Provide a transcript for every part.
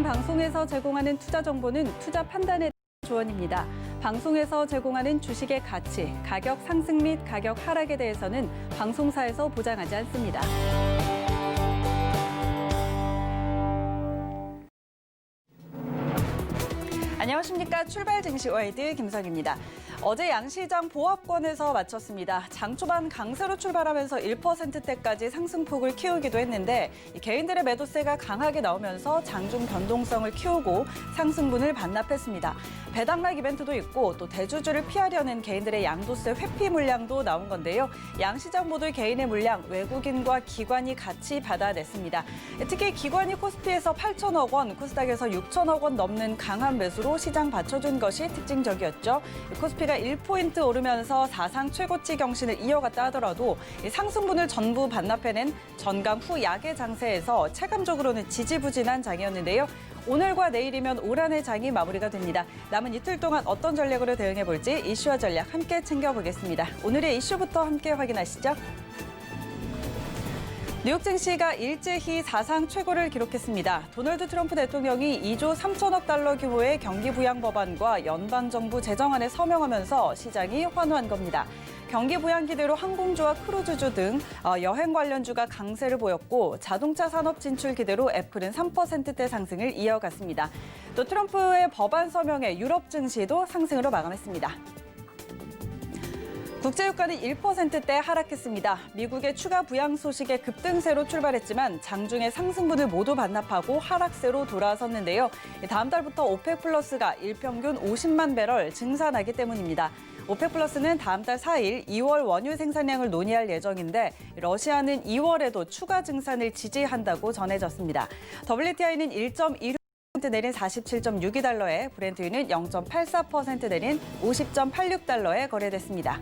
방송에서 제공하는 투자 정보는 투자 판단에 조언입니다. 방송에서 제공하는 주식의 가치, 가격 상승 및 가격 하락에 대해서는 방송사에서 보장하지 않습니다. 안녕하십니까. 출발 증시 와이드 김성입니다. 어제 양시장 보합권에서 마쳤습니다. 장 초반 강세로 출발하면서 1%대까지 상승폭을 키우기도 했는데 개인들의 매도세가 강하게 나오면서 장중 변동성을 키우고 상승분을 반납했습니다. 배당락 이벤트도 있고 또 대주주를 피하려는 개인들의 양도세 회피 물량도 나온 건데요. 양시장 모두 개인의 물량 외국인과 기관이 같이 받아냈습니다. 특히 기관이 코스피에서 8천억 원, 코스닥에서 6천억 원 넘는 강한 매수로 시장 받쳐준 것이 특징적이었죠. 코스피가 1포인트 오르면서 사상 최고치 경신을 이어갔다 하더라도 상승분을 전부 반납해낸 전강 후 약의 장세에서 체감적으로는 지지부진한 장이었는데요. 오늘과 내일이면 올 한해 장이 마무리가 됩니다. 남은 이틀 동안 어떤 전략으로 대응해볼지 이슈와 전략 함께 챙겨보겠습니다. 오늘의 이슈부터 함께 확인하시죠. 뉴욕 증시가 일제히 사상 최고를 기록했습니다. 도널드 트럼프 대통령이 2조 3천억 달러 규모의 경기 부양 법안과 연방정부 제정안에 서명하면서 시장이 환호한 겁니다. 경기 부양 기대로 항공주와 크루즈주 등 여행 관련주가 강세를 보였고 자동차 산업 진출 기대로 애플은 3%대 상승을 이어갔습니다. 또 트럼프의 법안 서명에 유럽 증시도 상승으로 마감했습니다. 국제유가는 1%대 하락했습니다. 미국의 추가 부양 소식에 급등세로 출발했지만 장중에 상승분을 모두 반납하고 하락세로 돌아섰는데요. 다음 달부터 오펙 플러스가 일평균 50만 배럴 증산하기 때문입니다. 오펙 플러스는 다음 달 4일 2월 원유 생산량을 논의할 예정인데 러시아는 2월에도 추가 증산을 지지한다고 전해졌습니다. WTI는 1.16% 내린 47.62달러에 브렌트유는 0.84% 내린 50.86달러에 거래됐습니다.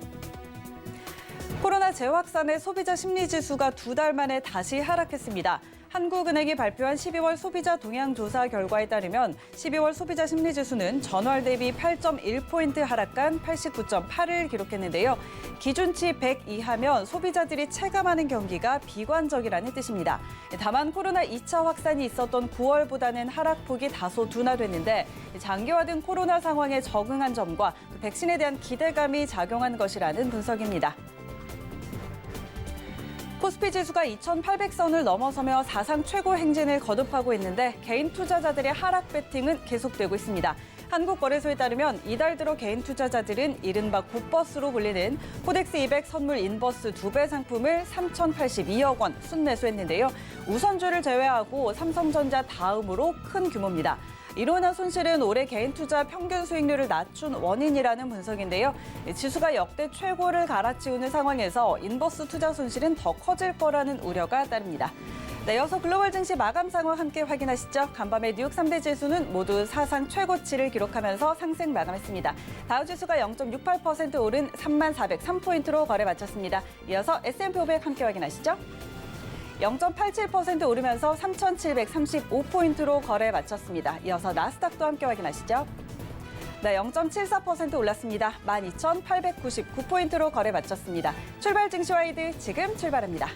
코로나 재확산의 소비자 심리지수가 2달 만에 다시 하락했습니다. 한국은행이 발표한 12월 소비자 동향 조사 결과에 따르면 12월 소비자 심리지수는 전월 대비 8.1포인트 하락한 89.8을 기록했는데요. 기준치 100 이하면 소비자들이 체감하는 경기가 비관적이라는 뜻입니다. 다만 코로나 2차 확산이 있었던 9월보다는 하락폭이 다소 둔화됐는데 장기화된 코로나 상황에 적응한 점과 백신에 대한 기대감이 작용한 것이라는 분석입니다. 코스피 지수가 2,800선을 넘어서며 사상 최고 행진을 거듭하고 있는데 개인 투자자들의 하락 배팅은 계속되고 있습니다. 한국거래소에 따르면 이달 들어 개인 투자자들은 이른바 굿버스로 불리는 코덱스 200 선물 인버스 2배 상품을 3,082억 원 순매수했는데요. 우선주를 제외하고 삼성전자 다음으로 큰 규모입니다. 이로 인한 손실은 올해 개인 투자 평균 수익률을 낮춘 원인이라는 분석인데요. 지수가 역대 최고를 갈아치우는 상황에서 인버스 투자 손실은 더 커질 거라는 우려가 따릅니다. 네, 이어서 글로벌 증시 마감 상황 함께 확인하시죠. 간밤에 뉴욕 3대 지수는 모두 사상 최고치를 기록하면서 상승 마감했습니다. 다우지수가 0.68% 오른 3403포인트로 거래 마쳤습니다. 이어서 S&P 500 함께 확인하시죠. 0.87% 오르면서 3,735포인트로 거래 마쳤습니다. 이어서 나스닥도 함께 확인하시죠. 네, 0.74% 올랐습니다. 12,899포인트로 거래 마쳤습니다. 출발 증시와이드 지금 출발합니다.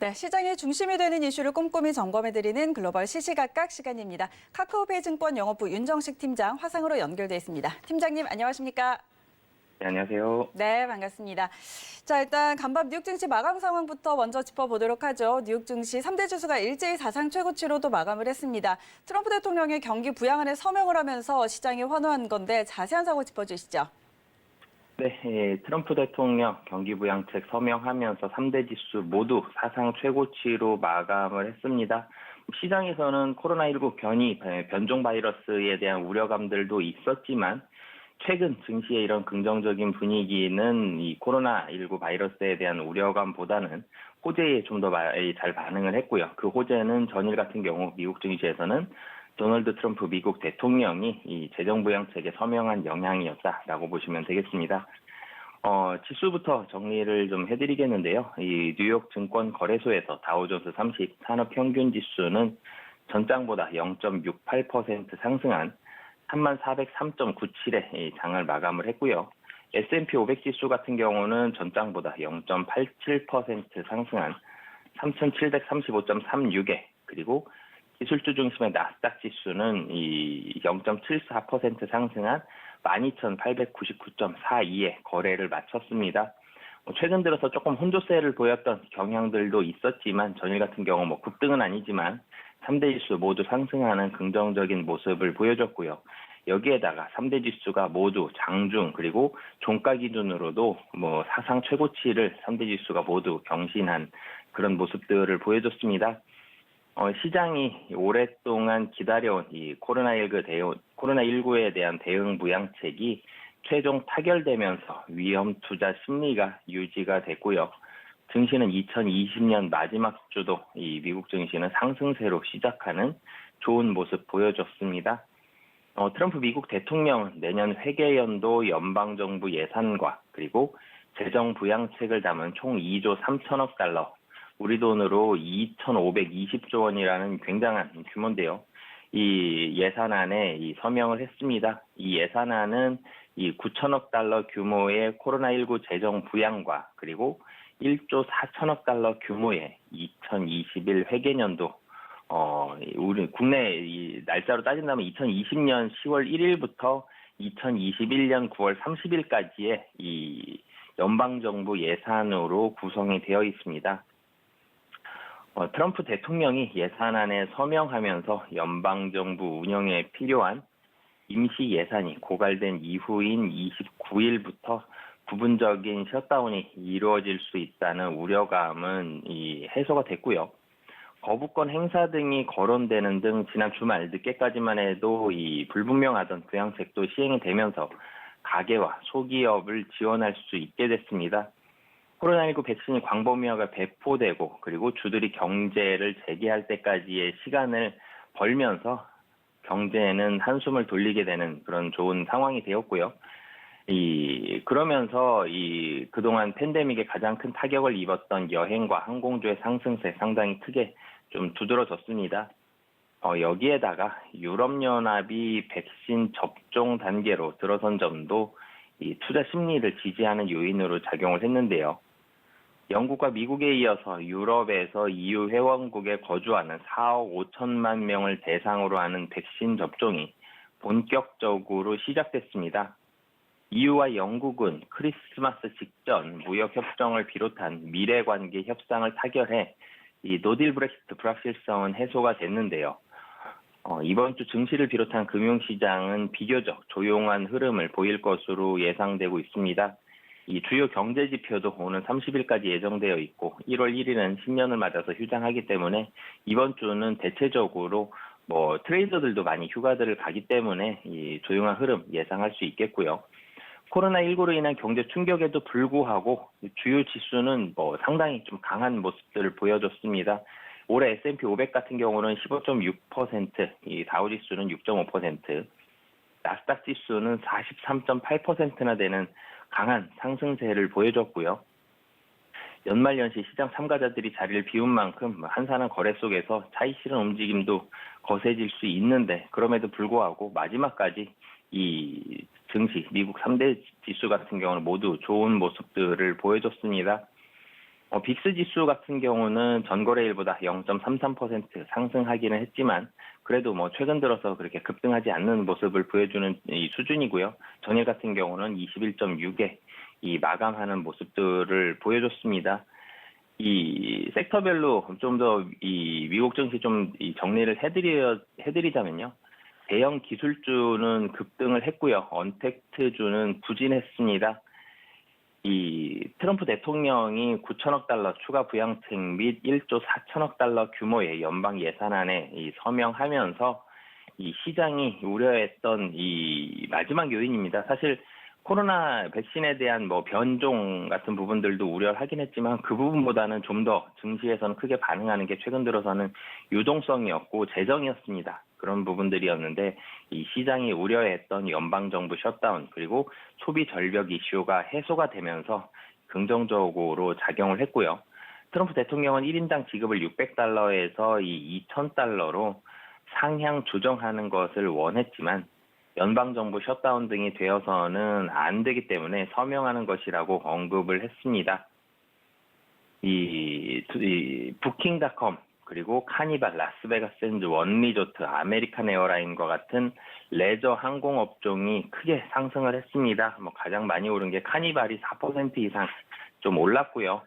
네, 시장의 중심이 되는 이슈를 꼼꼼히 점검해드리는 글로벌 시시각각 시간입니다. 카카오페이 증권 영업부 윤정식 팀장 화상으로 연결돼 있습니다. 팀장님 안녕하십니까? 네, 안녕하세요. 네, 반갑습니다. 자, 일단 간밤 뉴욕 증시 마감 상황부터 먼저 짚어보도록 하죠. 뉴욕 증시 3대 지수가 일제히 사상 최고치로도 마감을 했습니다. 트럼프 대통령의 경기 부양안에 서명을 하면서 시장이 환호한 건데 자세한 상황 짚어주시죠. 네, 트럼프 대통령 경기부양책 서명하면서 3대 지수 모두 사상 최고치로 마감을 했습니다. 시장에서는 코로나19 변종 바이러스에 대한 우려감들도 있었지만 최근 증시의 이런 긍정적인 분위기는 이 코로나19 바이러스에 대한 우려감보다는 호재에 좀 더 잘 반응을 했고요. 그 호재는 전일 같은 경우 미국 증시에서는 도널드 트럼프 미국 대통령이 이 재정부양책에 서명한 영향이었다라고 보시면 되겠습니다. 지수부터 정리를 좀 해드리겠는데요. 이 뉴욕 증권 거래소에서 다우존스 30 산업 평균 지수는 전장보다 0.68% 상승한 3403.97에 장을 마감을 했고요. S&P 500 지수 같은 경우는 전장보다 0.87% 상승한 3735.36에 그리고 기술주 중심의 나스닥 지수는 이 0.74% 상승한 12,899.42에 거래를 마쳤습니다. 최근 들어서 조금 혼조세를 보였던 경향들도 있었지만 전일 같은 경우 급등은 아니지만 3대 지수 모두 상승하는 긍정적인 모습을 보여줬고요. 여기에다가 3대 지수가 모두 장중 그리고 종가 기준으로도 사상 최고치를 3대 지수가 모두 경신한 그런 모습들을 보여줬습니다. 시장이 오랫동안 기다려온 이 코로나19에 대한 대응 부양책이 최종 타결되면서 위험 투자 심리가 유지가 됐고요. 증시는 2020년 마지막 주도 이 미국 증시는 상승세로 시작하는 좋은 모습 보여줬습니다. 트럼프 미국 대통령은 내년 회계연도 연방정부 예산과 그리고 재정 부양책을 담은 총 2조 3천억 달러, 우리 돈으로 2,520조 원이라는 굉장한 규모인데요. 이 예산안에 서명을 했습니다. 이 예산안은 이 9천억 달러 규모의 코로나19 재정 부양과 그리고 1조 4천억 달러 규모의 2021 회계년도 우리 국내 이 날짜로 따진다면 2020년 10월 1일부터 2021년 9월 30일까지의 이 연방정부 예산으로 구성이 되어 있습니다. 트럼프 대통령이 예산안에 서명하면서 연방정부 운영에 필요한 임시 예산이 고갈된 이후인 29일부터 부분적인 셧다운이 이루어질 수 있다는 우려감은 해소가 됐고요. 거부권 행사 등이 거론되는 등 지난 주말 늦게까지만 해도 이 불분명하던 부양책도 시행이 되면서 가계와 소기업을 지원할 수 있게 됐습니다. 코로나19 백신이 광범위하게 배포되고 그리고 주들이 경제를 재개할 때까지의 시간을 벌면서 경제에는 한숨을 돌리게 되는 그런 좋은 상황이 되었고요. 그러면서 그동안 팬데믹에 가장 큰 타격을 입었던 여행과 항공주의 상승세 상당히 크게 좀 두드러졌습니다. 여기에다가 유럽연합이 백신 접종 단계로 들어선 점도 이 투자 심리를 지지하는 요인으로 작용을 했는데요. 영국과 미국에 이어서 유럽에서 EU 회원국에 거주하는 4억 5천만 명을 대상으로 하는 백신 접종이 본격적으로 시작됐습니다. EU와 영국은 크리스마스 직전 무역협정을 비롯한 미래관계 협상을 타결해 이 노딜 브렉시트 불확실성은 해소가 됐는데요. 이번 주 증시를 비롯한 금융시장은 비교적 조용한 흐름을 보일 것으로 예상되고 있습니다. 이 주요 경제 지표도 오는 30일까지 예정되어 있고 1월 1일은 신년을 맞아서 휴장하기 때문에 이번 주는 대체적으로 트레이더들도 많이 휴가들을 가기 때문에 이 조용한 흐름 예상할 수 있겠고요. 코로나19로 인한 경제 충격에도 불구하고 주요 지수는 상당히 좀 강한 모습들을 보여줬습니다. 올해 S&P 500 같은 경우는 15.6%, 이 다우지수는 6.5%, 나스닥 지수는 43.8%나 되는 강한 상승세를 보여줬고요. 연말연시 시장 참가자들이 자리를 비운 만큼 한산한 거래 속에서 차익 실현 움직임도 거세질 수 있는데 그럼에도 불구하고 마지막까지 이 증시, 미국 3대 지수 같은 경우는 모두 좋은 모습들을 보여줬습니다. 빅스 지수 같은 경우는 전거래일보다 0.33% 상승하기는 했지만 그래도 최근 들어서 그렇게 급등하지 않는 모습을 보여주는 이 수준이고요. 전일 같은 경우는 21.6에 이 마감하는 모습들을 보여줬습니다. 이 섹터별로 좀 더 이 미국 증시 좀 정리를 해드리자면요. 대형 기술주는 급등을 했고요. 언택트주는 부진했습니다. 이 트럼프 대통령이 9천억 달러 추가 부양책 및 1조 4천억 달러 규모의 연방 예산안에 서명하면서 이 시장이 우려했던 이 마지막 요인입니다. 사실 코로나 백신에 대한 변종 같은 부분들도 우려하긴 했지만 그 부분보다는 좀 더 증시에서는 크게 반응하는 게 최근 들어서는 유동성이었고 재정이었습니다. 그런 부분들이었는데 이 시장이 우려했던 연방정부 셧다운 그리고 소비 절벽 이슈가 해소가 되면서 긍정적으로 작용을 했고요. 트럼프 대통령은 1인당 지급을 600달러에서 이 2000달러로 상향 조정하는 것을 원했지만 연방정부 셧다운 등이 되어서는 안 되기 때문에 서명하는 것이라고 언급을 했습니다. 이 부킹닷컴 그리고 카니발, 라스베가스 샌즈, 원리조트, 아메리칸 에어라인과 같은 레저 항공 업종이 크게 상승을 했습니다. 가장 많이 오른 게 카니발이 4% 이상 좀 올랐고요.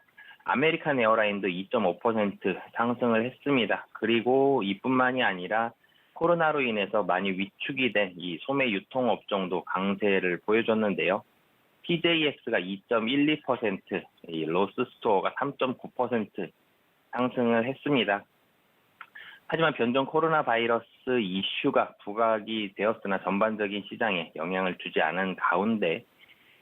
아메리칸 에어라인도 2.5% 상승을 했습니다. 그리고 이뿐만이 아니라 코로나로 인해서 많이 위축이 된 이 소매 유통 업종도 강세를 보여줬는데요. TJX가 2.12%, 이 로스스토어가 3.9% 상승을 했습니다. 하지만 변종 코로나 바이러스 이슈가 부각이 되었으나 전반적인 시장에 영향을 주지 않은 가운데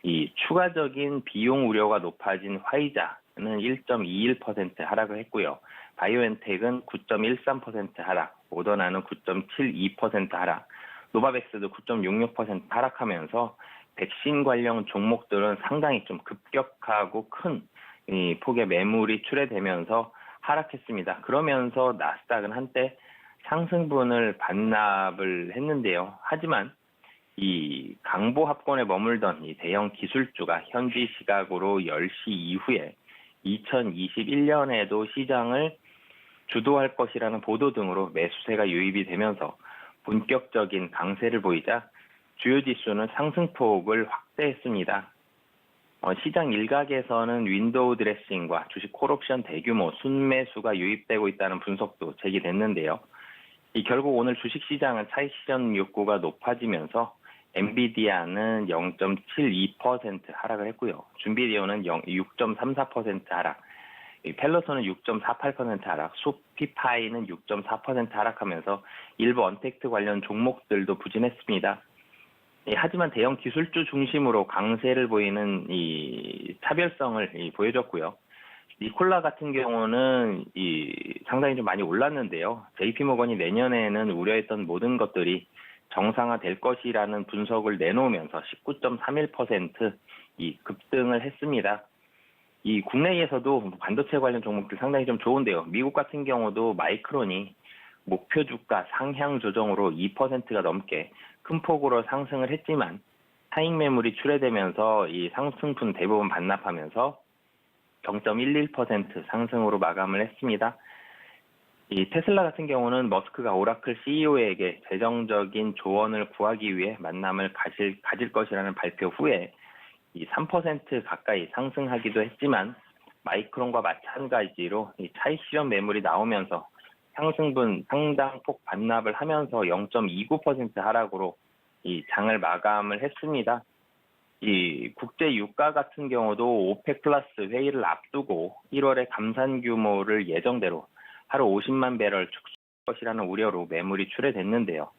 이 추가적인 비용 우려가 높아진 화이자는 1.21% 하락을 했고요. 바이오엔텍은 9.13% 하락, 모더나는 9.72% 하락, 노바백스도 9.66% 하락하면서 백신 관련 종목들은 상당히 좀 급격하고 큰 이 폭의 매물이 출회되면서 하락했습니다. 그러면서 나스닥은 한때 상승분을 반납을 했는데요. 하지만 이 강보 합권에 머물던 이 대형 기술주가 현지 시각으로 10시 이후에 2021년에도 시장을 주도할 것이라는 보도 등으로 매수세가 유입이 되면서 본격적인 강세를 보이자 주요 지수는 상승폭을 확대했습니다. 시장 일각에서는 윈도우 드레싱과 주식 콜옵션 대규모 순매수가 유입되고 있다는 분석도 제기됐는데요. 결국 오늘 주식시장은 차익 실현 욕구가 높아지면서 엔비디아는 0.72% 하락을 했고요. 준비디오는 6.34% 하락, 펠로소는 6.48% 하락, 소피파이는 6.4% 하락하면서 일부 언택트 관련 종목들도 부진했습니다. 하지만 대형 기술주 중심으로 강세를 보이는 이 차별성을 보여줬고요. 니콜라 같은 경우는 상당히 좀 많이 올랐는데요. JP모건이 내년에는 우려했던 모든 것들이 정상화될 것이라는 분석을 내놓으면서 19.31% 급등을 했습니다. 이 국내에서도 반도체 관련 종목들 상당히 좀 좋은데요. 미국 같은 경우도 마이크론이 목표 주가 상향 조정으로 2%가 넘게 큰 폭으로 상승을 했지만 하익 매물이 출회되면서 이 상승분 대부분 반납하면서 0.11% 상승으로 마감을 했습니다. 이 테슬라 같은 경우는 머스크가 오라클 CEO에게 재정적인 조언을 구하기 위해 만남을 가질 것이라는 발표 후에 이 3% 가까이 상승하기도 했지만 마이크론과 마찬가지로 이 차익 실현 매물이 나오면서 상승분 상당폭 반납을 하면서 0.29% 하락으로 이 장을 마감을 했습니다. 이 국제 유가 같은 경우도 오펙 플러스 회의를 앞두고 1월에 감산 규모를 예정대로 하루 50만 배럴 축소할 것이라는 우려로 매물이 출회됐는데요.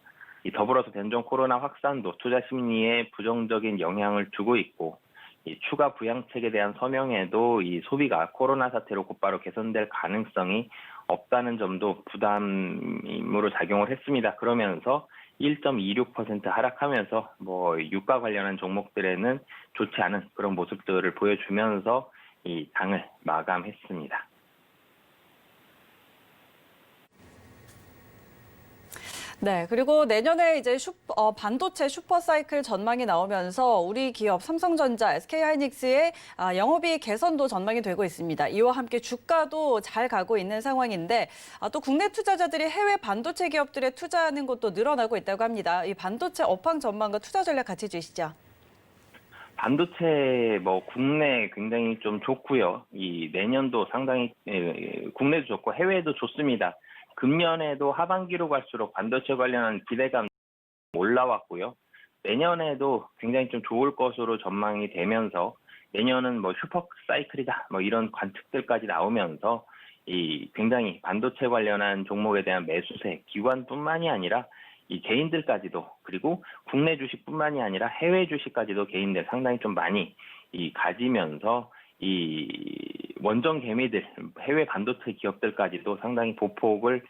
더불어서 변종 코로나 확산도 투자 심리에 부정적인 영향을 주고 있고 이 추가 부양책에 대한 서명에도 이 소비가 코로나 사태로 곧바로 개선될 가능성이 없다는 점도 부담으로 작용을 했습니다. 그러면서 1.26% 하락하면서 유가 관련한 종목들에는 좋지 않은 그런 모습들을 보여주면서 이 장을 마감했습니다. 네, 그리고 내년에 이제 반도체 슈퍼사이클 전망이 나오면서 우리 기업 삼성전자, SK하이닉스의 영업이익 개선도 전망이 되고 있습니다. 이와 함께 주가도 잘 가고 있는 상황인데 또 국내 투자자들이 해외 반도체 기업들에 투자하는 곳도 늘어나고 있다고 합니다. 이 반도체 업황 전망과 투자 전략 같이 주시죠. 반도체 국내 굉장히 좀 좋고요. 이 내년도 상당히 국내도 좋고 해외도 좋습니다. 금년에도 하반기로 갈수록 반도체 관련한 기대감 올라왔고요. 내년에도 굉장히 좀 좋을 것으로 전망이 되면서 내년은 슈퍼 사이클이다 이런 관측들까지 나오면서 이 굉장히 반도체 관련한 종목에 대한 매수세 기관뿐만이 아니라 이 개인들까지도 그리고 국내 주식뿐만이 아니라 해외 주식까지도 개인들 상당히 좀 많이 가지면서 이 원정 개미들 해외 반도체 기업들까지도 상당히 보폭을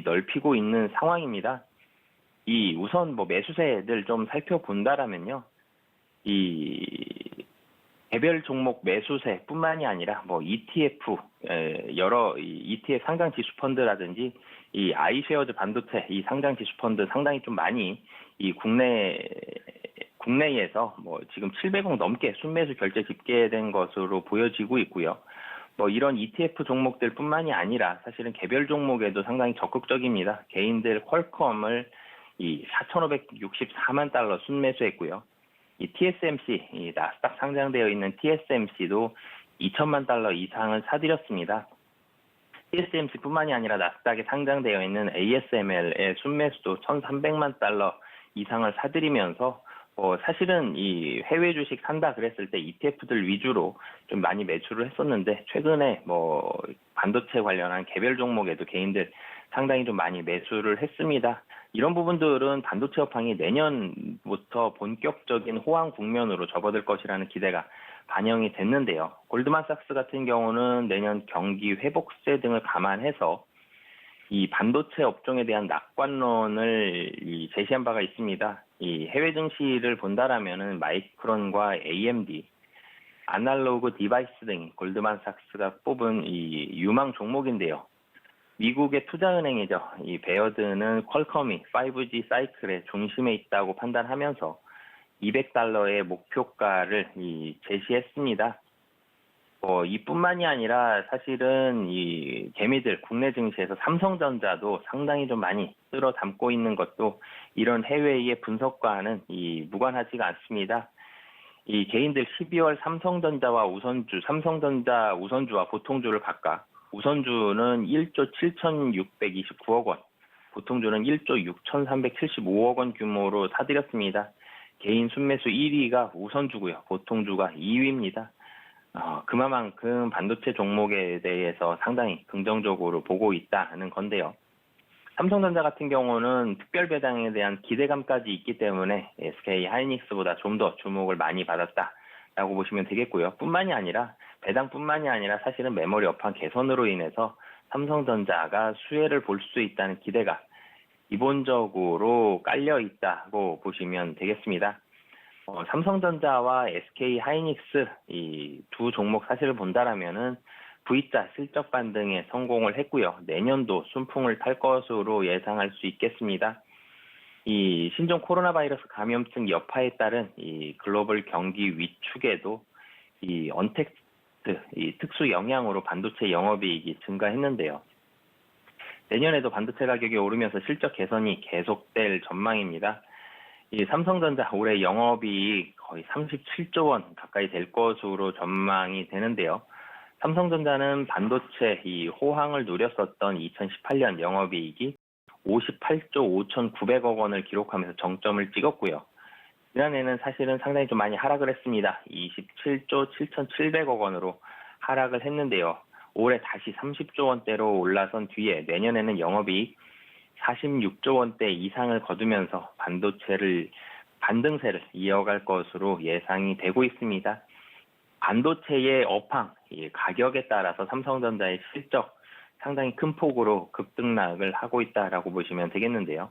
넓히고 있는 상황입니다. 이 우선 매수세들 좀 살펴본다라면요. 이 개별 종목 매수세뿐만이 아니라 ETF 여러 ETF 상장 지수 펀드라든지 이 아이쉐어즈 반도체 이 상장 지수 펀드 상당히 좀 많이 이 국내에서 지금 700억 넘게 순매수 결제 집계된 것으로 보여지고 있고요. 이런 ETF 종목들뿐만이 아니라 사실은 개별 종목에도 상당히 적극적입니다. 개인들 퀄컴을 이 4,564만 달러 순매수했고요. 이 TSMC, 이 나스닥 상장되어 있는 TSMC도 2천만 달러 이상을 사들였습니다. TSMC뿐만이 아니라 나스닥에 상장되어 있는 ASML의 순매수도 1,300만 달러 이상을 사들이면서 사실은 이 해외 주식 산다 그랬을 때 ETF들 위주로 좀 많이 매수를 했었는데 최근에 반도체 관련한 개별 종목에도 개인들 상당히 좀 많이 매수를 했습니다. 이런 부분들은 반도체 업황이 내년부터 본격적인 호황 국면으로 접어들 것이라는 기대가 반영이 됐는데요. 골드만삭스 같은 경우는 내년 경기 회복세 등을 감안해서 이 반도체 업종에 대한 낙관론을 제시한 바가 있습니다. 이 해외 증시를 본다라면은 마이크론과 AMD, 아날로그 디바이스 등이 골드만삭스가 뽑은 이 유망 종목인데요. 미국의 투자은행이죠. 이 베어드는 퀄컴이 5G 사이클의 중심에 있다고 판단하면서 $200의 목표가를 제시했습니다. 이뿐만이 아니라 사실은 이 개미들 국내 증시에서 삼성전자도 상당히 좀 많이 쓸어 담고 있는 것도 이런 해외의 분석과는 무관하지가 않습니다. 이 개인들 12월 삼성전자와 보통주를 각각 우선주는 1조 7,629억 원, 보통주는 1조 6,375억 원 규모로 사들였습니다. 개인 순매수 1위가 우선주고요. 보통주가 2위입니다. 그만큼 반도체 종목에 대해서 상당히 긍정적으로 보고 있다는 건데요. 삼성전자 같은 경우는 특별 배당에 대한 기대감까지 있기 때문에 SK 하이닉스보다 좀 더 주목을 많이 받았다라고 보시면 되겠고요. 배당뿐만이 아니라 사실은 메모리 업황 개선으로 인해서 삼성전자가 수혜를 볼 수 있다는 기대가 기본적으로 깔려 있다고 보시면 되겠습니다. 삼성전자와 SK 하이닉스 이 두 종목 사실을 본다라면은 V자 실적 반등에 성공을 했고요. 내년도 순풍을 탈 것으로 예상할 수 있겠습니다. 이 신종 코로나 바이러스 감염증 여파에 따른 이 글로벌 경기 위축에도 이 언택트 이 특수 영향으로 반도체 영업이익이 증가했는데요. 내년에도 반도체 가격이 오르면서 실적 개선이 계속될 전망입니다. 이 삼성전자 올해 영업이익 거의 37조 원 가까이 될 것으로 전망이 되는데요. 삼성전자는 반도체 이 호황을 누렸었던 2018년 영업이익이 58조 5,900억 원을 기록하면서 정점을 찍었고요. 지난해는 사실은 상당히 좀 많이 하락을 했습니다. 27조 7,700억 원으로 하락을 했는데요. 올해 다시 30조 원대로 올라선 뒤에 내년에는 영업이익 46조 원대 이상을 거두면서 반등세를 이어갈 것으로 예상이 되고 있습니다. 반도체의 업황, 가격에 따라서 삼성전자의 실적 상당히 큰 폭으로 급등락을 하고 있다라고 보시면 되겠는데요.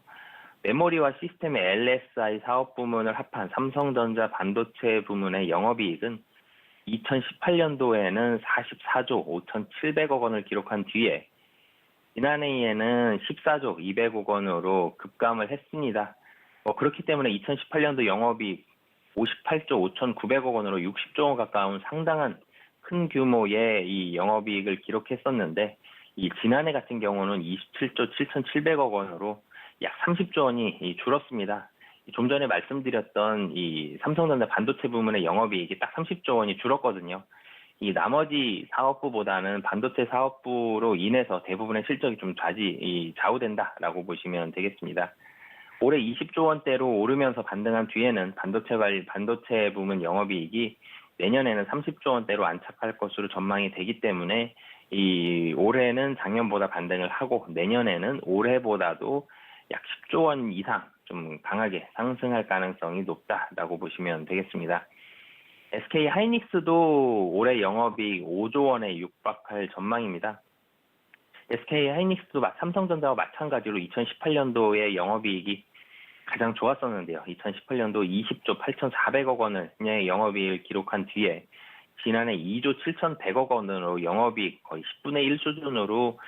메모리와 시스템의 LSI 사업 부문을 합한 삼성전자 반도체 부문의 영업이익은 2018년도에는 44조 5,700억 원을 기록한 뒤에 지난해에는 14조 200억 원으로 급감을 했습니다. 그렇기 때문에 2018년도 영업이익 58조 5,900억 원으로 60조 원 가까운 상당한 큰 규모의 이 영업이익을 기록했었는데, 이 지난해 같은 경우는 27조 7,700억 원으로 약 30조 원이 줄었습니다. 좀 전에 말씀드렸던 이 삼성전자 반도체 부문의 영업이익이 딱 30조 원이 줄었거든요. 이 나머지 사업부보다는 반도체 사업부로 인해서 대부분의 실적이 좀 좌우된다라고 보시면 되겠습니다. 올해 20조 원대로 오르면서 반등한 뒤에는 반도체 부문 영업이익이 내년에는 30조 원대로 안착할 것으로 전망이 되기 때문에 이 올해는 작년보다 반등을 하고 내년에는 올해보다도 약 10조 원 이상 좀 강하게 상승할 가능성이 높다라고 보시면 되겠습니다. SK 하이닉스도 올해 영업이익 5조 원에 육박할 전망입니다. SK 하이닉스도 삼성전자와 마찬가지로 2018년도에 영업이익이 가장 좋았었는데요. 2018년도 20조 8,400억 원을 영업이익을 기록한 뒤에 지난해 2조 7,100억 원으로 영업이익 거의 10분의 1 수준으로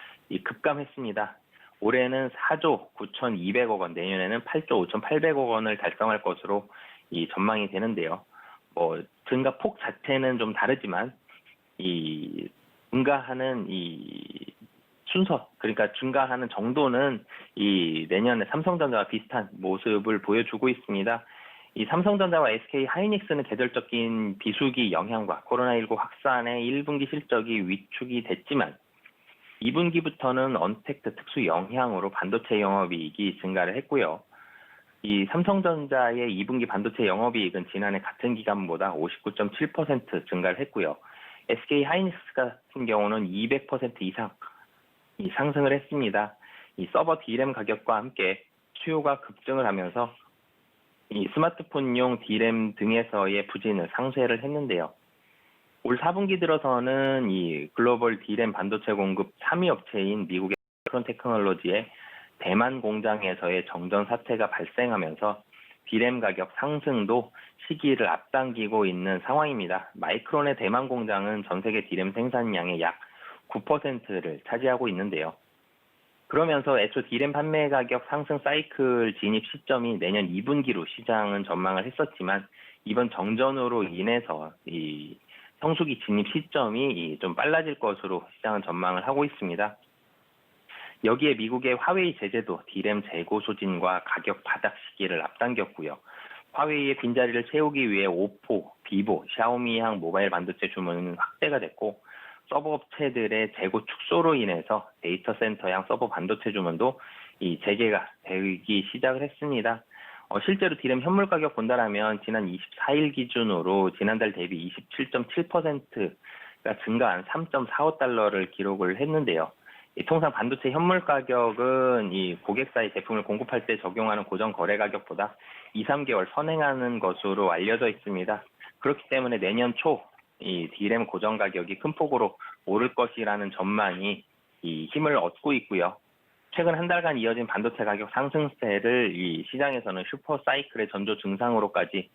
급감했습니다. 올해는 4조 9,200억 원, 내년에는 8조 5,800억 원을 달성할 것으로 전망이 되는데요. 증가 폭 자체는 좀 다르지만 증가하는 순서, 그러니까 증가하는 정도는 내년에 삼성전자와 비슷한 모습을 보여주고 있습니다. 이 삼성전자와 SK 하이닉스는 계절적인 비수기 영향과 코로나19 확산의 1분기 실적이 위축이 됐지만 2분기부터는 언택트 특수 영향으로 반도체 영업이익이 증가를 했고요. 이 삼성전자의 2분기 반도체 영업이익은 지난해 같은 기간보다 59.7% 증가를 했고요. SK 하이닉스 같은 경우는 200% 이상 상승을 했습니다. 이 서버 D램 가격과 함께 수요가 급증을 하면서 이 스마트폰용 D램 등에서의 부진을 상쇄를 했는데요. 올 4분기 들어서는 이 글로벌 D램 반도체 공급 3위 업체인 미국의 마이크론 테크놀로지의 대만 공장에서의 정전 사태가 발생하면서 D램 가격 상승도 시기를 앞당기고 있는 상황입니다. 마이크론의 대만 공장은 전 세계 D램 생산량의 약 9%를 차지하고 있는데요. 그러면서 애초 D램 판매 가격 상승 사이클 진입 시점이 내년 2분기로 시장은 전망을 했었지만 이번 정전으로 인해서 이 성수기 진입 시점이 좀 빨라질 것으로 시장은 전망을 하고 있습니다. 여기에 미국의 화웨이 제재도 D램 재고 소진과 가격 바닥 시기를 앞당겼고요. 화웨이의 빈자리를 채우기 위해 오포, 비보, 샤오미향 모바일 반도체 주문은 확대가 됐고 서버 업체들의 재고 축소로 인해서 데이터 센터향 서버 반도체 주문도 재개가 되기 시작을 했습니다. 실제로 D램 현물 가격 본다라면 지난 24일 기준으로 지난달 대비 27.7%가 증가한 3.45달러를 기록을 했는데요. 통상 반도체 현물 가격은 이 고객사의 제품을 공급할 때 적용하는 고정 거래 가격보다 2, 3개월 선행하는 것으로 알려져 있습니다. 그렇기 때문에 내년 초 이 D램 고정 가격이 큰 폭으로 오를 것이라는 전망이 힘을 얻고 있고요. 최근 한 달간 이어진 반도체 가격 상승세를 이 시장에서는 슈퍼 사이클의 전조 증상으로까지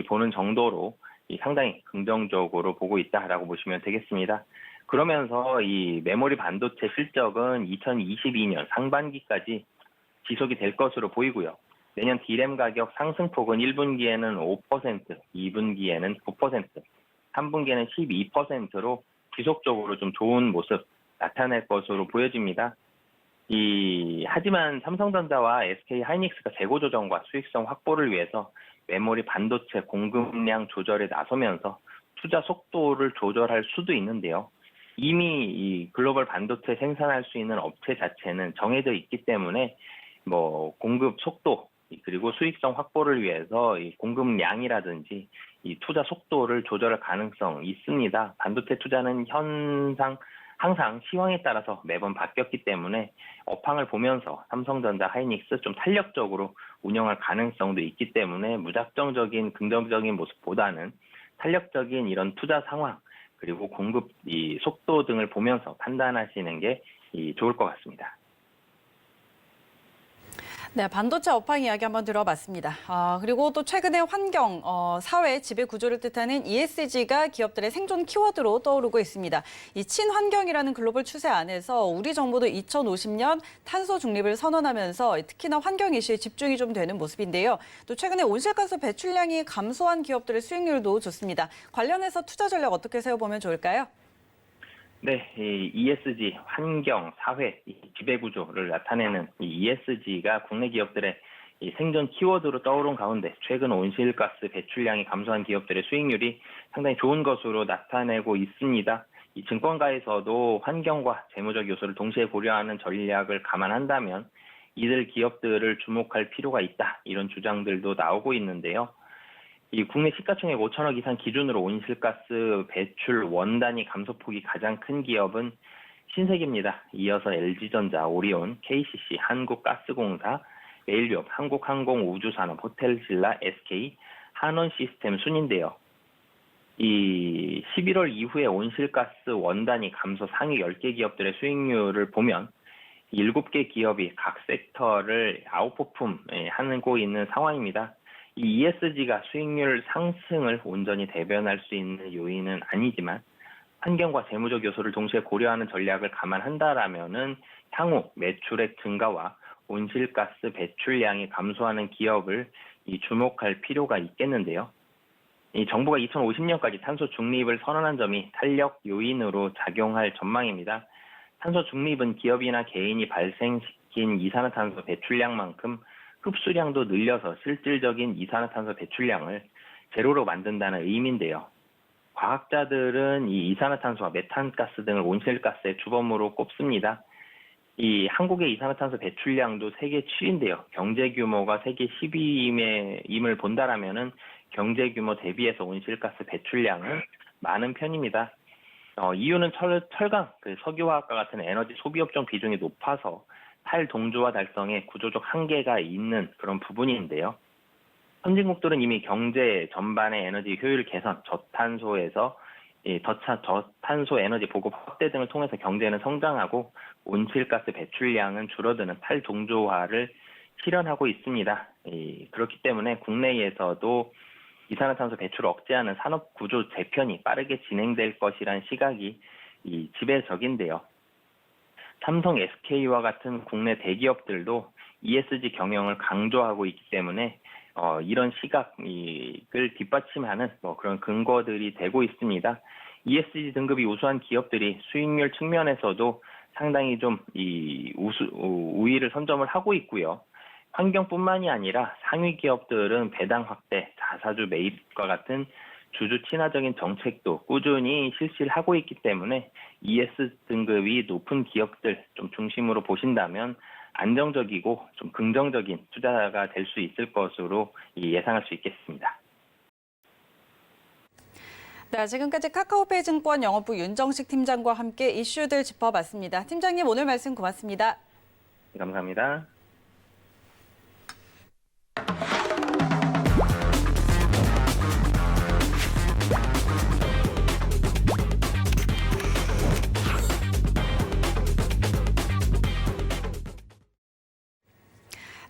보는 정도로 상당히 긍정적으로 보고 있다라고 보시면 되겠습니다. 그러면서 이 메모리 반도체 실적은 2022년 상반기까지 지속이 될 것으로 보이고요. 내년 D램 가격 상승폭은 1분기에는 5%, 2분기에는 9%, 3분기에는 12%로 지속적으로 좀 좋은 모습 나타낼 것으로 보여집니다. 하지만 삼성전자와 SK 하이닉스가 재고 조정과 수익성 확보를 위해서 메모리 반도체 공급량 조절에 나서면서 투자 속도를 조절할 수도 있는데요. 이미 이 글로벌 반도체 생산할 수 있는 업체 자체는 정해져 있기 때문에 공급 속도 그리고 수익성 확보를 위해서 이 공급량이라든지 이 투자 속도를 조절할 가능성이 있습니다. 반도체 투자는 항상 시황에 따라서 매번 바뀌었기 때문에 업황을 보면서 삼성전자, 하이닉스 좀 탄력적으로 운영할 가능성도 있기 때문에 무작정적인 긍정적인 모습보다는 탄력적인 이런 투자 상황 그리고 공급 속도 등을 보면서 판단하시는 게 좋을 것 같습니다. 네, 반도체 업황 이야기 한번 들어봤습니다. 그리고 또 최근에 환경, 사회, 지배 구조를 뜻하는 ESG가 기업들의 생존 키워드로 떠오르고 있습니다. 이 친환경이라는 글로벌 추세 안에서 우리 정부도 2050년 탄소 중립을 선언하면서 특히나 환경 이슈에 집중이 좀 되는 모습인데요. 또 최근에 온실가스 배출량이 감소한 기업들의 수익률도 좋습니다. 관련해서 투자 전략 어떻게 세워보면 좋을까요? 네, 이 ESG, 환경, 사회, 이 지배구조를 나타내는 이 ESG가 국내 기업들의 이 생존 키워드로 떠오른 가운데 최근 온실가스 배출량이 감소한 기업들의 수익률이 상당히 좋은 것으로 나타내고 있습니다. 이 증권가에서도 환경과 재무적 요소를 동시에 고려하는 전략을 감안한다면 이들 기업들을 주목할 필요가 있다. 이런 주장들도 나오고 있는데요. 이 국내 시가총액 5천억 이상 기준으로 온실가스 배출 원단위 감소폭이 가장 큰 기업은 신세계입니다. 이어서 LG전자, 오리온, KCC, 한국가스공사, 메일유업, 한국항공우주산업, 호텔신라, SK, 한원시스템 순인데요. 이 11월 이후에 온실가스 원단위 감소 상위 10개 기업들의 수익률을 보면 7개 기업이 각 섹터를 아웃퍼폼하고 있는 상황입니다. 이 ESG가 수익률 상승을 온전히 대변할 수 있는 요인은 아니지만 환경과 재무적 요소를 동시에 고려하는 전략을 감안한다라면은 향후 매출액 증가와 온실가스 배출량이 감소하는 기업을 주목할 필요가 있겠는데요. 이 정부가 2050년까지 탄소 중립을 선언한 점이 탄력 요인으로 작용할 전망입니다. 탄소 중립은 기업이나 개인이 발생시킨 이산화탄소 배출량만큼 흡수량도 늘려서 실질적인 이산화탄소 배출량을 제로로 만든다는 의미인데요. 과학자들은 이 이산화탄소와 메탄가스 등을 온실가스의 주범으로 꼽습니다. 이 한국의 이산화탄소 배출량도 세계 7위인데요. 경제 규모가 세계 10위임을 본다라면은 경제 규모 대비해서 온실가스 배출량은 많은 편입니다. 이유는 철강, 석유화학과 같은 에너지 소비 업종 비중이 높아서 탈동조화 달성에 구조적 한계가 있는 그런 부분인데요. 선진국들은 이미 경제 전반의 에너지 효율 개선, 저탄소 에너지 보급 확대 등을 통해서 경제는 성장하고 온실가스 배출량은 줄어드는 탈동조화를 실현하고 있습니다. 그렇기 때문에 국내에서도 이산화탄소 배출을 억제하는 산업 구조 재편이 빠르게 진행될 것이란 시각이 지배적인데요. 삼성, SK와 같은 국내 대기업들도 ESG 경영을 강조하고 있기 때문에 이런 시각을 뒷받침하는 그런 근거들이 되고 있습니다. ESG 등급이 우수한 기업들이 수익률 측면에서도 상당히 좀 우위를 선점을 하고 있고요. 환경뿐만이 아니라 상위 기업들은 배당 확대, 자사주 매입과 같은 주주 친화적인 정책도 꾸준히 실시를 하고 있기 때문에 ES 등급이 높은 기업들 좀 중심으로 보신다면 안정적이고 좀 긍정적인 투자가 될 수 있을 것으로 예상할 수 있겠습니다. 네, 지금까지 카카오페이 증권 영업부 윤정식 팀장과 함께 이슈들 짚어봤습니다. 팀장님 오늘 말씀 고맙습니다. 감사합니다.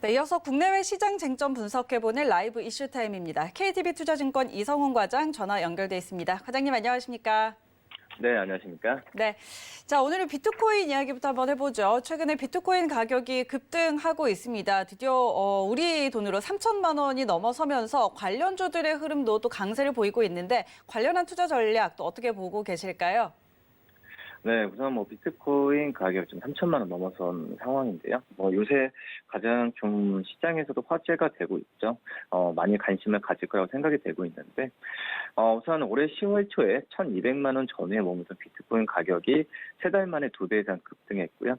네, 이어서 국내외 시장 쟁점 분석해보는 라이브 이슈 타임입니다. KTB투자증권 이성훈 과장 전화 연결돼 있습니다. 과장님 안녕하십니까? 네, 안녕하십니까? 네, 자 오늘은 비트코인 이야기부터 한번 해보죠. 최근에 비트코인 가격이 급등하고 있습니다. 드디어 우리 돈으로 3천만 원이 넘어서면서 관련주들의 흐름도 또 강세를 보이고 있는데 관련한 투자 전략 또 어떻게 보고 계실까요? 네, 우선 비트코인 가격 좀 3천만 원 넘어선 상황인데요. 요새 가장 좀 시장에서도 화제가 되고 있죠. 많이 관심을 가질 거라고 생각이 되고 있는데, 우선 올해 10월 초에 1,200만 원 전후에 머무던 비트코인 가격이 3달 만에 2배 이상 급등했고요.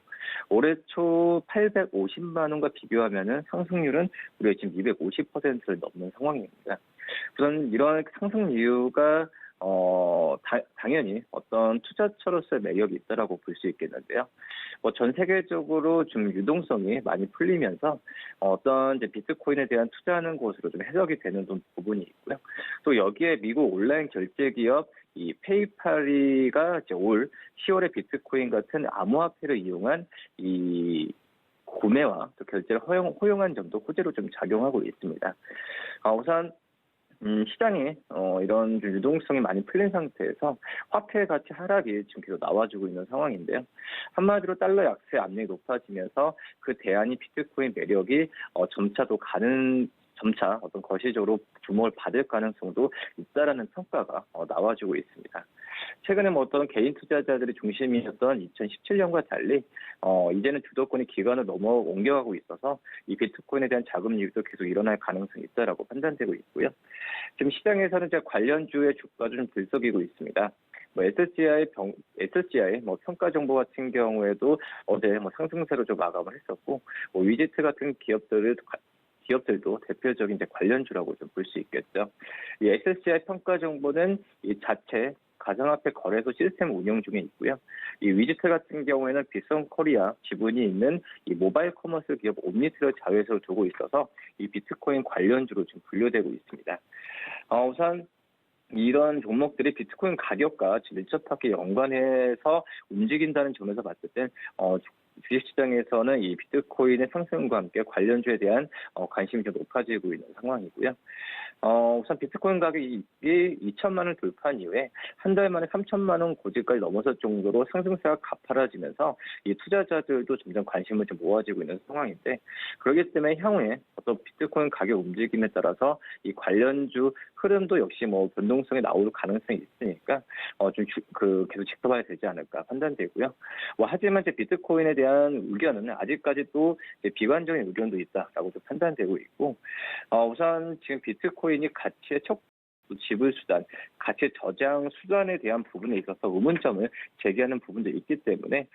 올해 초 850만 원과 비교하면은 상승률은 우리 지금 250%를 넘는 상황입니다. 우선 이런 상승 이유가 당연히 어떤 투자처로서의 매력이 있다라고 볼 수 있겠는데요. 전 세계적으로 좀 유동성이 많이 풀리면서 어떤 이제 비트코인에 대한 투자하는 곳으로 좀 해석이 되는 부분이 있고요. 또 여기에 미국 온라인 결제 기업 이 페이팔이가 이제 올 10월에 비트코인 같은 암호화폐를 이용한 이 구매와 또 결제를 허용한 점도 호재로 좀 작용하고 있습니다. 우선 시장에 이런 좀 유동성이 많이 풀린 상태에서 화폐 가치 하락이 지금 계속 나와주고 있는 상황인데요. 한마디로 달러 약세 압력이 높아지면서 그 대안이 비트코인 매력이 점차 어떤 거시적으로 주목을 받을 가능성도 있다라는 평가가 나와주고 있습니다. 최근에 어떤 개인 투자자들이 중심이었던 2017년과 달리 이제는 주도권이 기관을 넘어 옮겨가고 있어서 이 비트코인에 대한 자금 유입도 계속 일어날 가능성이 있다라고 판단되고 있고요. 지금 시장에서는 관련주의 주가도 좀 들썩이고 있습니다. SSGI 평가 정보 같은 경우에도 어제 상승세로 좀 마감을 했었고, 위지트 같은 기업들도 대표적인 관련주라고 좀 볼 수 있겠죠. 이 SSGI 평가 정보는 이 자체 가상화폐 거래소 시스템 운영 중에 있고요. 이 위지트 같은 경우에는 빗성 코리아 지분이 있는 이 모바일 커머스 기업 옴니트를 자회사로 두고 있어서 이 비트코인 관련주로 지금 분류되고 있습니다. 우선 이런 종목들이 비트코인 가격과 밀접하게 연관해서 움직인다는 점에서 봤을 때 주식시장에서는 이 비트코인의 상승과 함께 관련주에 대한 관심이 좀 높아지고 있는 상황이고요. 우선 비트코인 가격이 2천만 원을 돌파한 이후에 한 달 만에 3천만 원 고지까지 넘어설 정도로 상승세가 가파라지면서 이 투자자들도 점점 관심을 좀 모아지고 있는 상황인데, 그렇기 때문에 향후에 어떤 비트코인 가격 움직임에 따라서 이 관련주 흐름도 역시 변동성이 나올 가능성이 있으니까 계속 지켜봐야 되지 않을까 판단되고요. 하지만 비트코인에 대한 의견은 아직까지도 비관적인 의견도 있다라고 좀 판단되고 있고, 우선 지금 비트코인이 가치의 첫 지불 수단, 가치 저장 수단에 대한 부분에 있어서 의문점을 제기하는 부분도 있기 때문에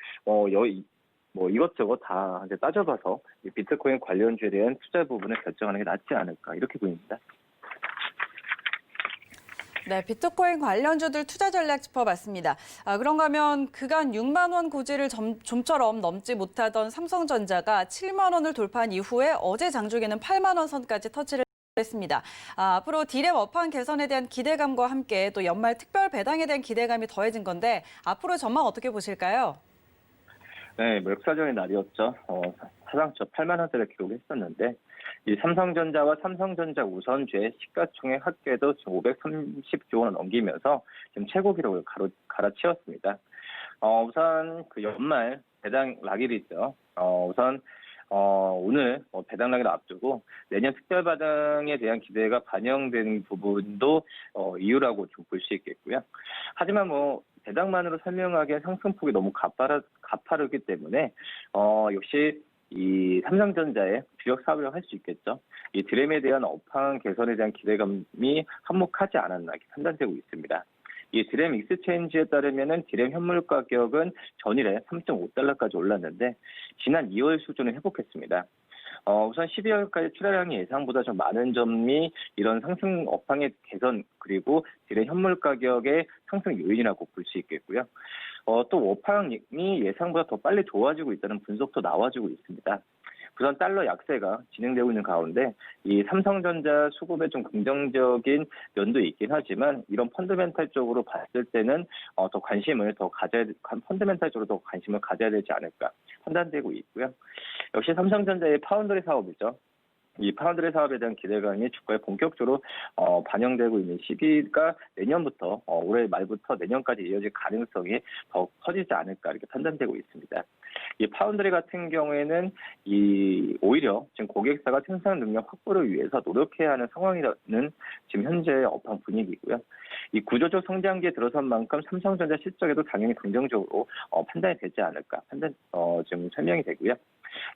이것저것 다 이제 따져봐서 비트코인 관련주에 대한 투자 부분을 결정하는 게 낫지 않을까 이렇게 보입니다. 네, 비트코인 관련주들 투자 전략 짚어봤습니다. 그런가 하면 그간 6만 원 고지를 좀처럼 넘지 못하던 삼성전자가 7만 원을 돌파한 이후에 어제 장중에는 8만 원 선까지 터치를 했습니다. 앞으로 디램 업황 개선에 대한 기대감과 함께 또 연말 특별 배당에 대한 기대감이 더해진 건데 앞으로 전망 어떻게 보실까요? 네, 역사적인 날이었죠. 사상초 8만 원대를 기록했었는데, 이 삼성전자와 삼성전자 우선주의 시가총액 합계도 지금 530조 원을 넘기면서 지금 최고 기록을 갈아치웠습니다. 우선 그 연말 배당 락일이죠. 우선 오늘 배당 락을 앞두고 내년 특별 배당에 대한 기대가 반영된 부분도 이유라고 좀 볼 수 있겠고요. 하지만 배당만으로 설명하기엔 상승폭이 너무 가파르기 때문에 역시 이 삼성전자의 주력 사업이라고 할 수 있겠죠. 이 드램에 대한 업황 개선에 대한 기대감이 한몫하지 않았나 이렇게 판단되고 있습니다. 이 드램 익스체인지에 따르면은 드램 현물 가격은 전일에 3.5달러까지 올랐는데 지난 2월 수준을 회복했습니다. 우선 12월까지 출하량이 예상보다 좀 많은 점이 이런 상승 업황의 개선 그리고 드램 현물 가격의 상승 요인이라고 볼 수 있겠고요. 또 업황이 예상보다 더 빨리 좋아지고 있다는 분석도 나와주고 있습니다. 우선 달러 약세가 진행되고 있는 가운데 이 삼성전자 수급에 좀 긍정적인 면도 있긴 하지만 이런 펀더멘탈적으로 봤을 때는 펀더멘탈적으로 더 관심을 가져야 되지 않을까 판단되고 있고요. 역시 삼성전자의 파운드리 사업이죠. 이 파운드리 사업에 대한 기대감이 주가에 본격적으로 반영되고 있는 시기가 내년부터 올해 말부터 내년까지 이어질 가능성이 더 커지지 않을까 이렇게 판단되고 있습니다. 이 파운드리 같은 경우에는 오히려 지금 고객사가 생산 능력 확보를 위해서 노력해야 하는 상황이라는 지금 현재의 업황 분위기고요. 이 구조적 성장기에 들어선 만큼 삼성전자 실적에도 당연히 긍정적으로 판단이 되지 않을까 지금 설명이 되고요.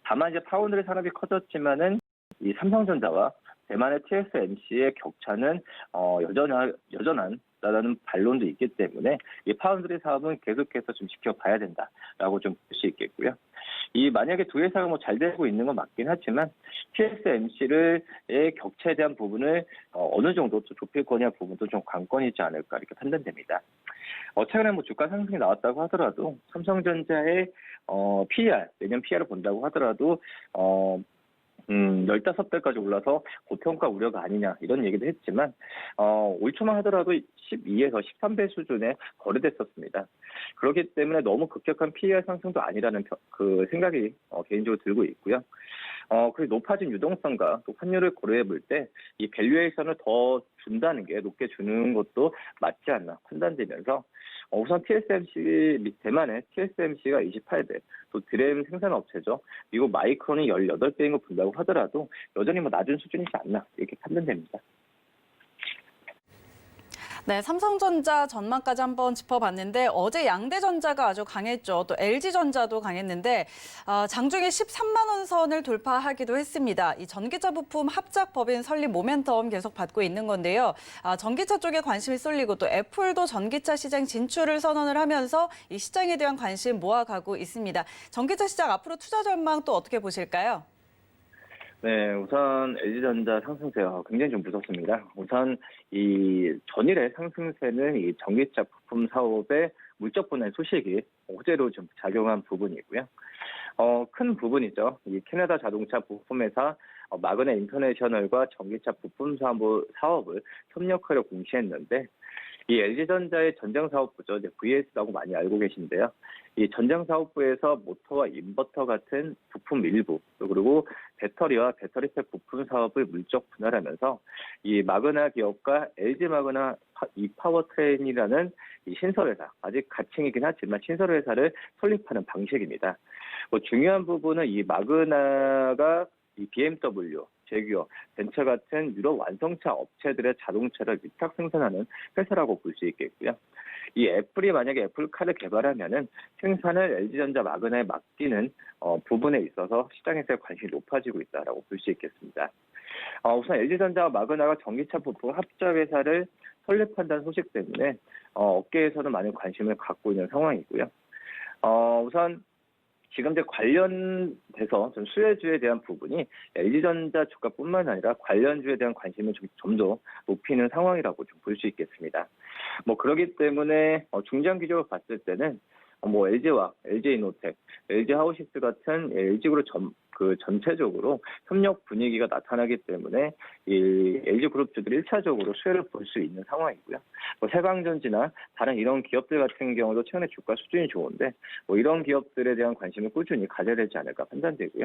다만 이제 파운드리 산업이 커졌지만은 이 삼성전자와 대만의 TSMC의 격차는 여전하다는 반론도 있기 때문에 이 파운드리 사업은 계속해서 좀 지켜봐야 된다라고 좀 볼 수 있겠고요. 만약에 두 회사가 잘 되고 있는 건 맞긴 하지만 TSMC의 격차에 대한 부분을 어느 정도 또 좁힐 거냐 부분도 좀 관건이지 않을까 이렇게 판단됩니다. 최근에 주가 상승이 나왔다고 하더라도 삼성전자의 PER, 내년 PER을 본다고 하더라도 15배까지 올라서 고평가 우려가 아니냐 이런 얘기도 했지만 올 초만 하더라도 12에서 13배 수준에 거래됐었습니다. 그렇기 때문에 너무 급격한 PER 상승도 아니라는 그 생각이 개인적으로 들고 있고요. 그리고 높아진 유동성과 또 환율을 고려해 볼 때 이 밸류에이션을 더 준다는 게 높게 주는 것도 맞지 않나 판단되면서 우선 TSMC 대만의 TSMC가 28배, 또 드램 생산업체죠. 미국 마이크론이 18배인 거 본다고 하더라도 여전히 낮은 수준이지 않나 이렇게 판단됩니다. 네, 삼성전자 전망까지 한번 짚어봤는데 어제 양대전자가 아주 강했죠. 또 LG전자도 강했는데 장중에 13만 원 선을 돌파하기도 했습니다. 이 전기차 부품 합작 법인 설립 모멘텀 계속 받고 있는 건데요. 전기차 쪽에 관심이 쏠리고 또 애플도 전기차 시장 진출을 선언을 하면서 이 시장에 대한 관심 모아가고 있습니다. 전기차 시장 앞으로 투자 전망 또 어떻게 보실까요? 네, 우선 LG전자 상승세가 굉장히 좀 무섭습니다. 우선 이 전일의 상승세는 이 전기차 부품 사업의 물적 분할 소식이 호재로 좀 작용한 부분이고요. 큰 부분이죠. 이 캐나다 자동차 부품회사 마그나 인터내셔널과 전기차 부품 사업을 협력하려 공시했는데 이 LG전자의 전장사업부죠. 이제 VS라고 많이 알고 계신데요. 이 전장사업부에서 모터와 인버터 같은 부품 일부, 그리고 배터리와 배터리팩 부품 사업을 물적 분할하면서 이 마그나 기업과 LG 마그나 이파워트레인이라는 이 신설회사, 아직 가칭이긴 하지만 신설회사를 설립하는 방식입니다. 중요한 부분은 이 마그나가 이 BMW, 제규어, 벤처 같은 유럽 완성차 업체들의 자동차를 위탁 생산하는 회사라고 볼 수 있겠고요. 이 애플이 만약에 애플카를 개발하면은 생산을 LG전자 마그나에 맡기는 부분에 있어서 시장에서의 관심이 높아지고 있다라고 볼 수 있겠습니다. 우선 LG전자와 마그나가 전기차 부품 합작 회사를 설립한다는 소식 때문에 업계에서는 많은 관심을 갖고 있는 상황이고요. 우선 지금 이제 관련돼서 좀 수혜주에 대한 부분이 LG전자 주가뿐만 아니라 관련주에 대한 관심을 좀 더 높이는 상황이라고 좀 볼 수 있겠습니다. 그렇기 때문에 중장기적으로 봤을 때는 LG와 LG이노텍, LG하우시스 같은 LG그룹 전체적으로 협력 분위기가 나타나기 때문에 이 LG그룹주들이 1차적으로 수혜를 볼 수 있는 상황이고요. 세강전지나 다른 이런 기업들 같은 경우도 최근에 주가 수준이 좋은데 이런 기업들에 대한 관심을 꾸준히 가져야 되지 않을까 판단되고요.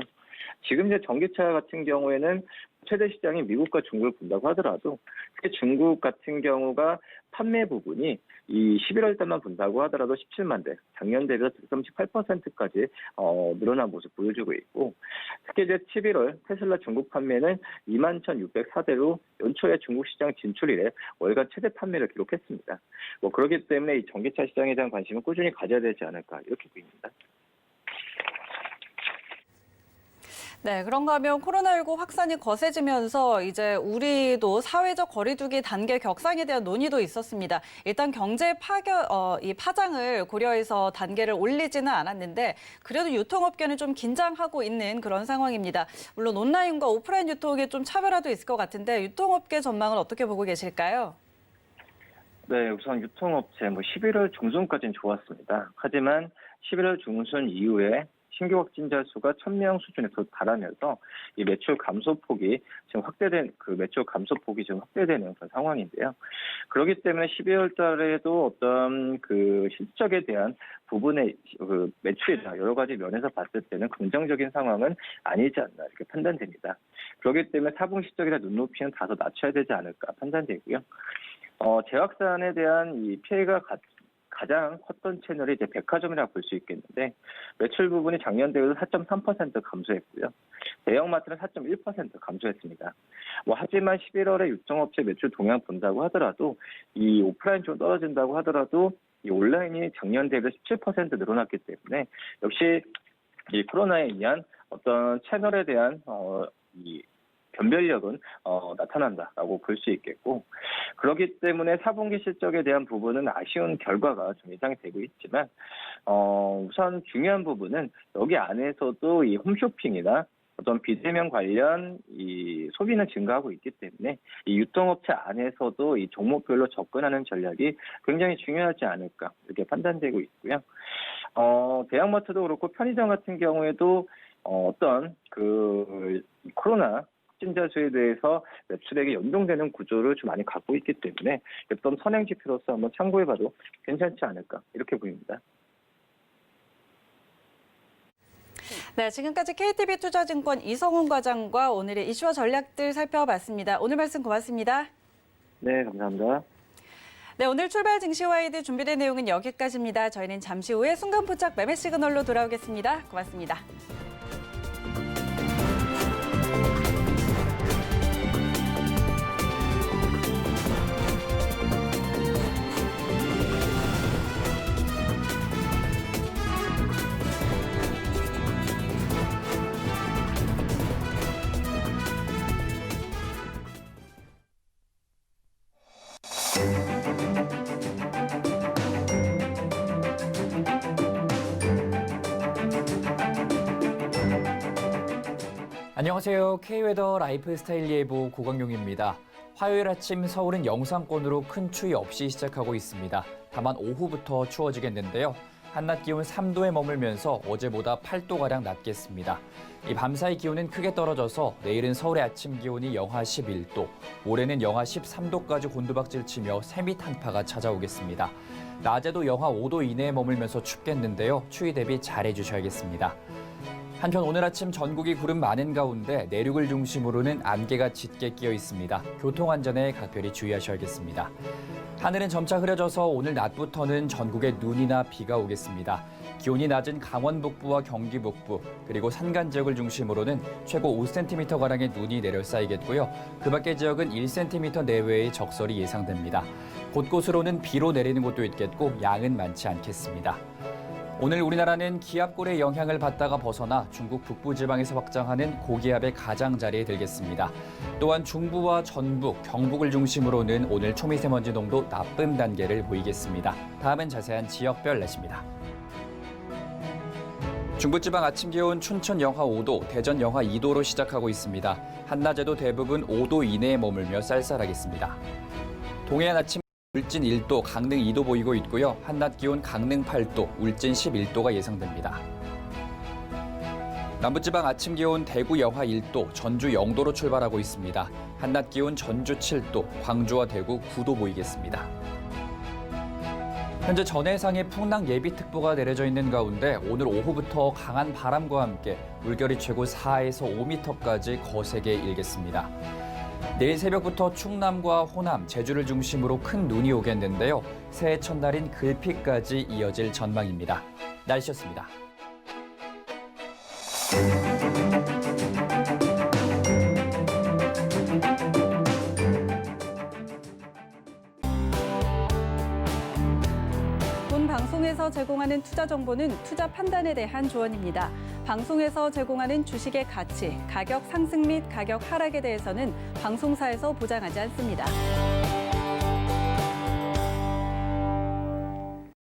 지금 이제 전기차 같은 경우에는 최대 시장이 미국과 중국을 본다고 하더라도 특히 중국 같은 경우가 판매 부분이 이 11월 달만 본다고 하더라도 17만 대, 작년 대비해서 138%까지 늘어난 모습 보여주고 있고, 특히 이제 11월 테슬라 중국 판매는 21,604대로 연초에 중국 시장 진출 이래 월간 최대 판매를 기록했습니다. 그렇기 때문에 이 전기차 시장에 대한 관심은 꾸준히 가져야 되지 않을까 이렇게 보입니다. 네, 그런가 하면 코로나19 확산이 거세지면서 이제 우리도 사회적 거리두기 단계 격상에 대한 논의도 있었습니다. 일단 경제 이 파장을 고려해서 단계를 올리지는 않았는데 그래도 유통업계는 좀 긴장하고 있는 그런 상황입니다. 물론 온라인과 오프라인 유통에 좀 차별화도 있을 것 같은데 유통업계 전망은 어떻게 보고 계실까요? 네, 우선 유통업체 11월 중순까지는 좋았습니다. 하지만 11월 중순 이후에 신규 확진자 수가 1,000명 수준에 달하면서 이 매출 감소폭이 지금 확대되는 그런 상황인데요. 그렇기 때문에 12월 달에도 어떤 실적에 대한 부분의 매출이나 여러 가지 면에서 봤을 때는 긍정적인 상황은 아니지 않나 이렇게 판단됩니다. 그렇기 때문에 4분기 실적이나 눈높이는 다소 낮춰야 되지 않을까 판단되고요. 재확산에 대한 이 피해가 가장 컸던 채널이 이제 백화점이라고 볼 수 있겠는데 매출 부분이 작년 대비 4.3% 감소했고요. 대형마트는 4.1% 감소했습니다. 하지만 11월에 유통업체 매출 동향 본다고 하더라도 이 오프라인 좀 떨어진다고 하더라도 이 온라인이 작년 대비 17% 늘어났기 때문에 역시 이 코로나에 의한 어떤 채널에 대한 이 변별력은 나타난다라고 볼 수 있겠고, 그렇기 때문에 4분기 실적에 대한 부분은 아쉬운 결과가 좀 예상이 되고 있지만 우선 중요한 부분은 여기 안에서도 이 홈쇼핑이나 어떤 비대면 관련 이 소비는 증가하고 있기 때문에 이 유통업체 안에서도 이 종목별로 접근하는 전략이 굉장히 중요하지 않을까 이렇게 판단되고 있고요. 대형마트도 그렇고 편의점 같은 경우에도 어떤 코로나 코로나 확진자 수에 대해서 매출액이 연동되는 구조를 좀 많이 갖고 있기 때문에 어떤 선행 지표로서 한번 참고해봐도 괜찮지 않을까 이렇게 보입니다. 네, 지금까지 KTB 투자증권 이성훈 과장과 오늘의 이슈와 전략들 살펴봤습니다. 오늘 말씀 고맙습니다. 네, 감사합니다. 네, 오늘 출발 증시 와이드 준비된 내용은 여기까지입니다. 저희는 잠시 후에 순간포착 매매 시그널로 돌아오겠습니다. 고맙습니다. 안녕하세요. K웨더 라이프스타일 예보 고광용입니다. 화요일 아침 서울은 영상권으로 큰 추위 없이 시작하고 있습니다. 다만 오후부터 추워지겠는데요. 한낮 기온 3도에 머물면서 어제보다 8도가량 낮겠습니다. 이 밤사이 기온은 크게 떨어져서 내일은 서울의 아침 기온이 영하 11도, 모레는 영하 13도까지 곤두박질 치며 새밑 한파가 찾아오겠습니다. 낮에도 영하 5도 이내에 머물면서 춥겠는데요. 추위 대비 잘해주셔야겠습니다. 한편 오늘 아침 전국이 구름 많은 가운데 내륙을 중심으로는 안개가 짙게 끼어 있습니다. 교통안전에 각별히 주의하셔야겠습니다. 하늘은 점차 흐려져서 오늘 낮부터는 전국에 눈이나 비가 오겠습니다. 기온이 낮은 강원 북부와 경기 북부, 그리고 산간 지역을 중심으로는 최고 5cm가량의 눈이 내려 쌓이겠고요. 그 밖의 지역은 1cm 내외의 적설이 예상됩니다. 곳곳으로는 비로 내리는 곳도 있겠고 양은 많지 않겠습니다. 오늘 우리나라는 기압골의 영향을 받다가 벗어나 중국 북부 지방에서 확장하는 고기압의 가장자리에 들겠습니다. 또한 중부와 전북, 경북을 중심으로는 오늘 초미세먼지 농도 나쁨 단계를 보이겠습니다. 다음은 자세한 지역별 날씨입니다. 중부지방 아침 기온 춘천 영하 5도, 대전 영하 2도로 시작하고 있습니다. 한낮에도 대부분 5도 이내에 머물며 쌀쌀하겠습니다. 동해안 아침 울진 1도, 강릉 2도 보이고 있고요. 한낮 기온 강릉 8도, 울진 11도가 예상됩니다. 남부지방 아침 기온 대구 영하 1도, 전주 0도로 출발하고 있습니다. 한낮 기온 전주 7도, 광주와 대구 9도 보이겠습니다. 현재 전해상에 풍랑 예비특보가 내려져 있는 가운데 오늘 오후부터 강한 바람과 함께 물결이 최고 4에서 5m까지 거세게 일겠습니다. 내일 새벽부터 충남과 호남, 제주를 중심으로 큰 눈이 오겠는데요. 새해 첫날인 글피까지 이어질 전망입니다. 날씨였습니다. 본 방송에서 제공하는 투자 정보는 투자 판단에 대한 조언입니다. 방송에서 제공하는 주식의 가치, 가격 상승 및 가격 하락에 대해서는 방송사에서 보장하지 않습니다.